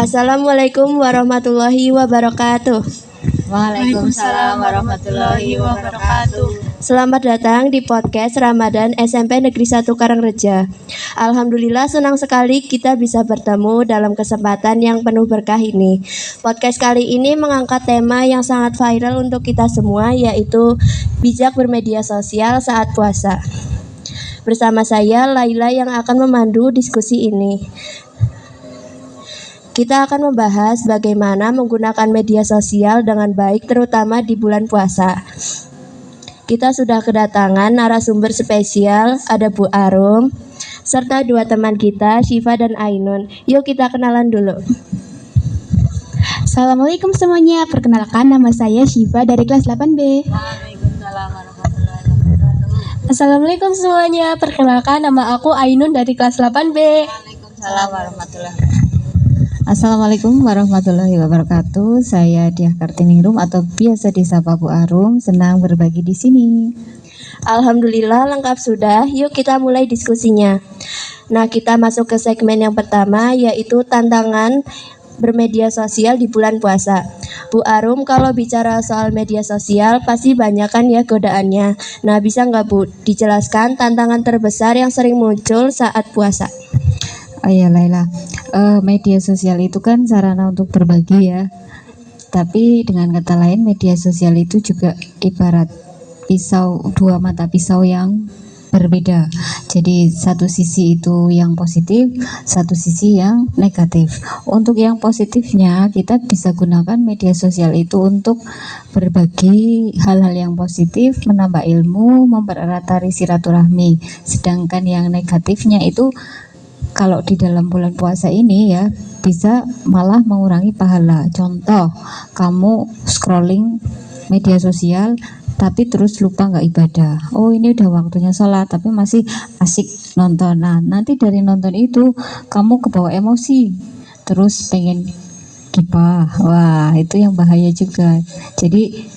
Assalamualaikum warahmatullahi wabarakatuh. Waalaikumsalam warahmatullahi wabarakatuh. Selamat datang di podcast Ramadan SMP Negeri 1 Karangreja. Alhamdulillah senang sekali kita bisa bertemu dalam kesempatan yang penuh berkah ini. Podcast kali ini mengangkat tema yang sangat viral untuk kita semua, yaitu bijak bermedia sosial saat puasa. Bersama saya Laila yang akan memandu diskusi ini. Kita akan membahas bagaimana menggunakan media sosial dengan baik, terutama di bulan puasa. Kita sudah kedatangan narasumber spesial, ada Bu Arum, serta dua teman kita, Syifa dan Ainun. Yuk kita kenalan dulu. Assalamualaikum semuanya, perkenalkan nama saya Syifa dari kelas 8B. Waalaikumsalam warahmatullahi wabarakatuh. Assalamualaikum semuanya, perkenalkan nama aku Ainun dari kelas 8B. Waalaikumsalam warahmatullahi wabarakatuh. Assalamualaikum warahmatullahi wabarakatuh. Saya Diah Kartiningrum atau biasa disapa Bu Arum. Senang berbagi di sini. Alhamdulillah lengkap sudah. Yuk kita mulai diskusinya. Nah, kita masuk ke segmen yang pertama, yaitu tantangan bermedia sosial di bulan puasa. Bu Arum, kalau bicara soal media sosial pasti banyak kan ya godaannya. Nah, bisa nggak Bu dijelaskan tantangan terbesar yang sering muncul saat puasa? Oh ya Laila, media sosial itu kan sarana untuk berbagi ya. Tapi dengan kata lain, media sosial itu juga ibarat dua mata pisau yang berbeda. Jadi satu sisi itu yang positif, satu sisi yang negatif. Untuk yang positifnya, kita bisa gunakan media sosial itu untuk berbagi hal-hal yang positif, menambah ilmu, mempererat tali silaturahmi. Sedangkan yang negatifnya itu kalau di dalam bulan puasa ini ya bisa malah mengurangi pahala. Contoh, kamu scrolling media sosial tapi terus lupa nggak ibadah. Oh, ini udah waktunya sholat tapi masih asik nonton. Nah, nanti dari nonton itu kamu kebawa emosi, terus pengen gibah. Wah, itu yang bahaya juga. Jadi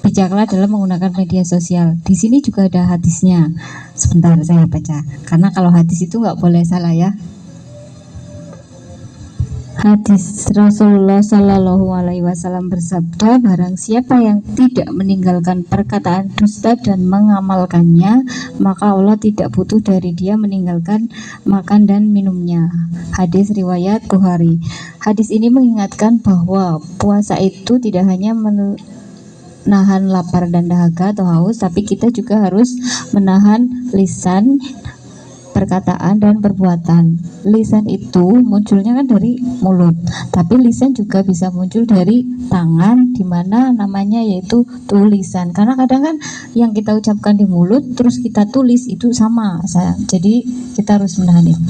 bijaklah dalam menggunakan media sosial. Di sini juga ada hadisnya. Sebentar saya baca. Karena kalau hadis itu nggak boleh salah ya. Hadis Rasulullah Shallallahu Alaihi Wasallam bersabda, barang siapa yang tidak meninggalkan perkataan dusta dan mengamalkannya, maka Allah tidak butuh dari dia meninggalkan makan dan minumnya. Hadis riwayat Bukhari. Hadis ini mengingatkan bahwa puasa itu tidak hanya menahan lapar dan dahaga atau haus, tapi kita juga harus menahan lisan, perkataan dan perbuatan. Lisan itu munculnya kan dari mulut, tapi lisan juga bisa muncul dari tangan, dimana namanya yaitu tulisan. Karena kadang kan yang kita ucapkan di mulut terus kita tulis itu sama, jadi kita harus menahan itu.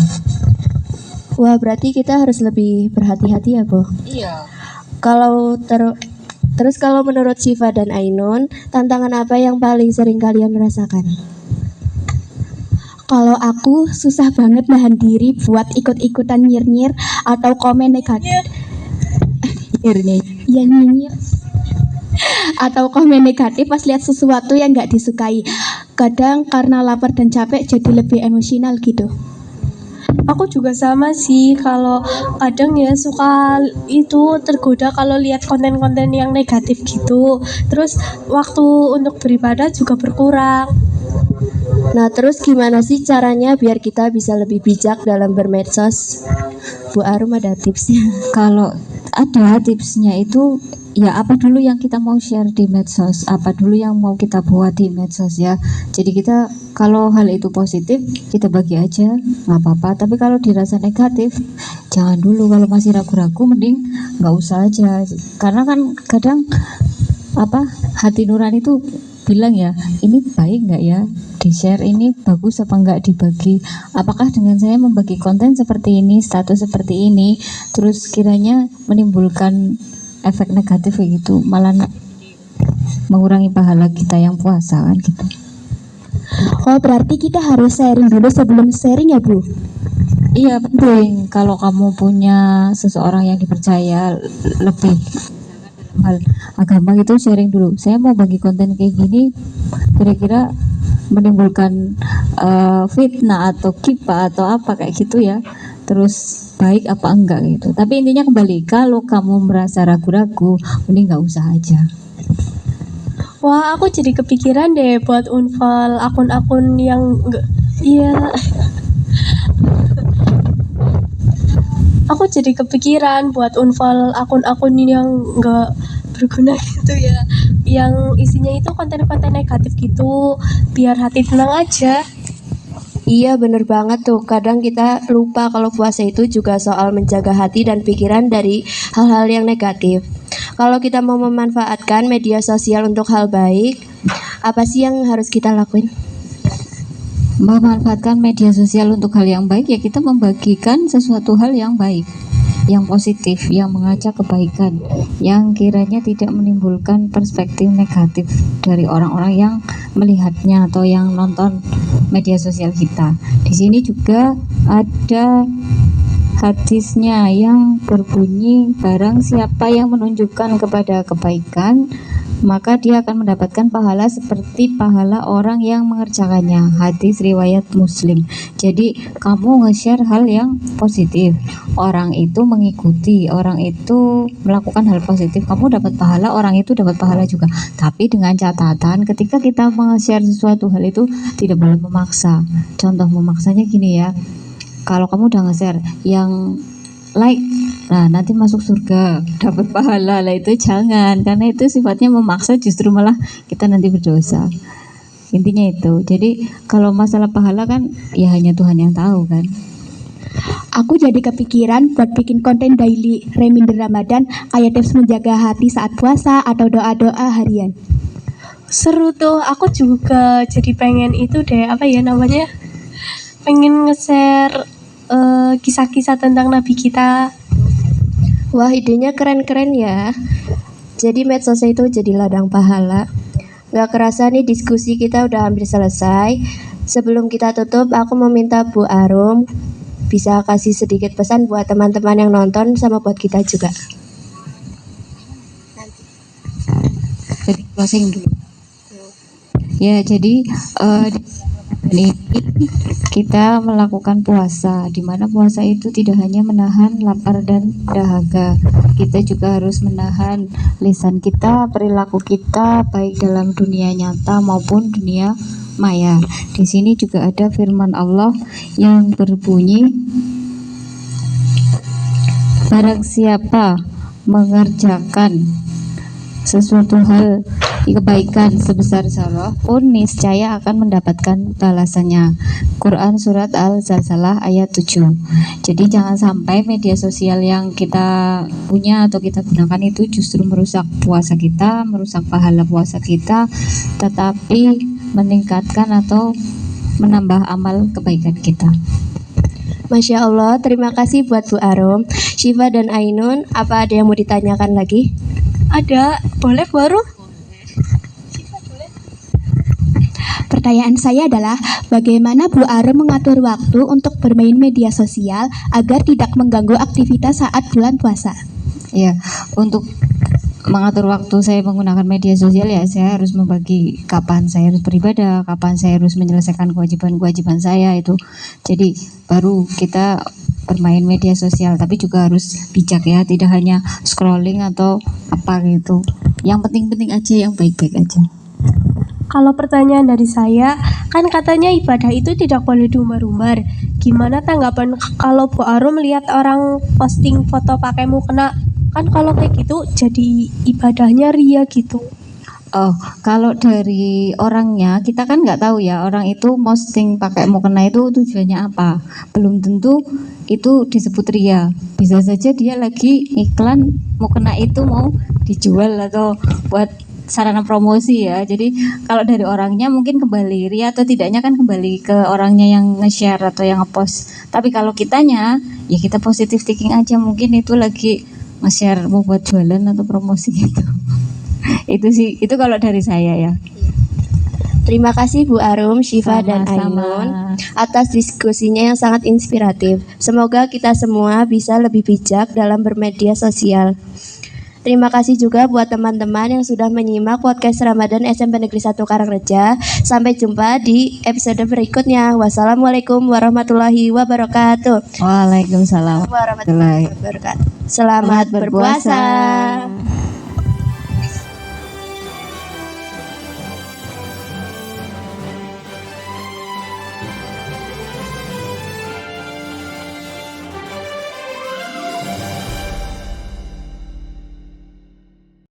Wah, berarti kita harus lebih berhati-hati ya Bu? Iya. Terus kalau menurut Syifa dan Ainun, tantangan apa yang paling sering kalian rasakan? Kalau aku susah banget nahan diri buat ikut-ikutan nyir-nyir atau komen negatif. Nyinyir. Atau komen negatif pas lihat sesuatu yang nggak disukai. Kadang karena lapar dan capek jadi lebih emosional gitu. Aku juga sama sih, kalau kadang ya suka itu tergoda kalau lihat konten-konten yang negatif gitu. Terus waktu untuk beribadah juga berkurang. Nah, terus gimana sih caranya biar kita bisa lebih bijak dalam bermedsos? Bu Arum ada tipsnya? Kalau ada tipsnya itu ya apa dulu yang kita mau share di medsos, apa dulu yang mau kita buat di medsos ya. Jadi kita kalau hal itu positif kita bagi aja nggak apa-apa, tapi kalau dirasa negatif jangan dulu. Kalau masih ragu-ragu mending nggak usah aja, karena kan kadang hati nurani itu bilang ya, ini baik nggak ya di share, ini bagus apa nggak dibagi, apakah dengan saya membagi konten seperti ini, status seperti ini, terus kiranya menimbulkan efek negatif kayak gitu, malah mengurangi pahala kita yang puasa kan gitu. Oh, berarti kita harus sharing dulu sebelum sharing ya Bu? Iya penting. Kalau kamu punya seseorang yang dipercaya lebih hal agama gitu, sharing dulu. Saya mau bagi konten kayak gini, kira-kira menimbulkan fitnah atau kipah atau apa kayak gitu ya. Terus baik apa enggak gitu. Tapi intinya kembali, kalau kamu merasa ragu-ragu, mending nggak usah aja. Wah, aku jadi kepikiran deh buat unfollow akun-akun yang enggak. Iya, aku jadi kepikiran buat unfollow akun-akun yang enggak berguna gitu ya. Yang isinya itu konten-konten negatif gitu, biar hati tenang aja. Iya bener banget tuh, kadang kita lupa kalau puasa itu juga soal menjaga hati dan pikiran dari hal-hal yang negatif. Kalau kita mau memanfaatkan media sosial untuk hal baik, apa sih yang harus kita lakuin? Memanfaatkan media sosial untuk hal yang baik, ya kita membagikan sesuatu hal yang baik, yang positif, yang mengajak kebaikan, yang kiranya tidak menimbulkan perspektif negatif dari orang-orang yang melihatnya atau yang nonton media sosial kita. Di sini juga ada hadisnya yang berbunyi, barang siapa yang menunjukkan kepada kebaikan, maka dia akan mendapatkan pahala seperti pahala orang yang mengerjakannya. Hadis riwayat Muslim. Jadi kamu nge-share hal yang positif, orang itu mengikuti, orang itu melakukan hal positif, kamu dapat pahala, orang itu dapat pahala juga. Tapi dengan catatan, ketika kita nge-share sesuatu hal itu tidak boleh memaksa. Contoh memaksanya gini ya, kalau kamu udah nge-share yang like, nah nanti masuk surga dapat pahala lah, itu jangan, karena itu sifatnya memaksa, justru malah kita nanti berdosa. Intinya itu. Jadi kalau masalah pahala kan ya hanya Tuhan yang tahu kan. Aku jadi kepikiran buat bikin konten daily reminder Ramadan, kayak tips menjaga hati saat puasa atau doa-doa harian. Seru tuh, aku juga jadi pengen itu deh, apa ya namanya? Pengen nge-share kisah-kisah tentang Nabi kita. Wah, idenya keren-keren ya. Jadi medsos itu jadi ladang pahala. Gak kerasa nih diskusi kita udah hampir selesai. Sebelum kita tutup, aku meminta Bu Arum bisa kasih sedikit pesan buat teman-teman yang nonton sama buat kita juga. Jadi closing dulu. Ya, jadi ini kita melakukan puasa, di mana puasa itu tidak hanya menahan lapar dan dahaga, kita juga harus menahan lisan kita, perilaku kita, baik dalam dunia nyata maupun dunia maya. Di sini juga ada firman Allah yang berbunyi, barang siapa mengerjakan sesuatu hal kebaikan sebesar zarah pun niscaya akan mendapatkan balasannya. Quran surat Al-Zalzalah ayat 7. Jadi jangan sampai media sosial yang kita punya atau kita gunakan itu justru merusak puasa kita, merusak pahala puasa kita, tetapi meningkatkan atau menambah amal kebaikan kita. Masya Allah, terima kasih buat Bu Arum, Syifa dan Ainun. Apa ada yang mau ditanyakan lagi? Ada, boleh Bu Arum? Pertanyaan saya adalah, bagaimana Bu Arum mengatur waktu untuk bermain media sosial agar tidak mengganggu aktivitas saat bulan puasa? Ya, untuk mengatur waktu saya menggunakan media sosial, ya saya harus membagi kapan saya harus beribadah, kapan saya harus menyelesaikan kewajiban-kewajiban saya itu. Jadi baru kita bermain media sosial, tapi juga harus bijak ya, tidak hanya scrolling atau apa gitu. Yang penting-penting aja, yang baik-baik aja. Kalau pertanyaan dari saya, kan katanya ibadah itu tidak boleh diumbar-umbar. Gimana tanggapan kalau Bu Arum melihat orang posting foto pakai mukena? Kan kalau kayak gitu jadi ibadahnya ria gitu. Oh, kalau dari orangnya kita kan nggak tahu ya, orang itu posting pakai mukena itu tujuannya apa. Belum tentu itu disebut ria. Bisa saja dia lagi iklan mukena itu mau dijual atau buat sarana promosi ya. Jadi kalau dari orangnya mungkin kembali ria atau tidaknya kan kembali ke orangnya yang nge-share atau yang nge-post. Tapi kalau kitanya ya kita positive thinking aja, mungkin itu lagi nge-share mau buat jualan atau promosi gitu. Itu sih, itu kalau dari saya ya. Terima kasih Bu Arum, Syifa dan Sama-sama. Ainun atas diskusinya yang sangat inspiratif. Semoga kita semua bisa lebih bijak dalam bermedia sosial. Terima kasih juga buat teman-teman yang sudah menyimak podcast Ramadan SMP Negeri 1 Karangreja. Sampai jumpa di episode berikutnya. Wassalamualaikum warahmatullahi wabarakatuh. Waalaikumsalam warahmatullahi Warahmatullahi wabarakatuh. Selamat berpuasa.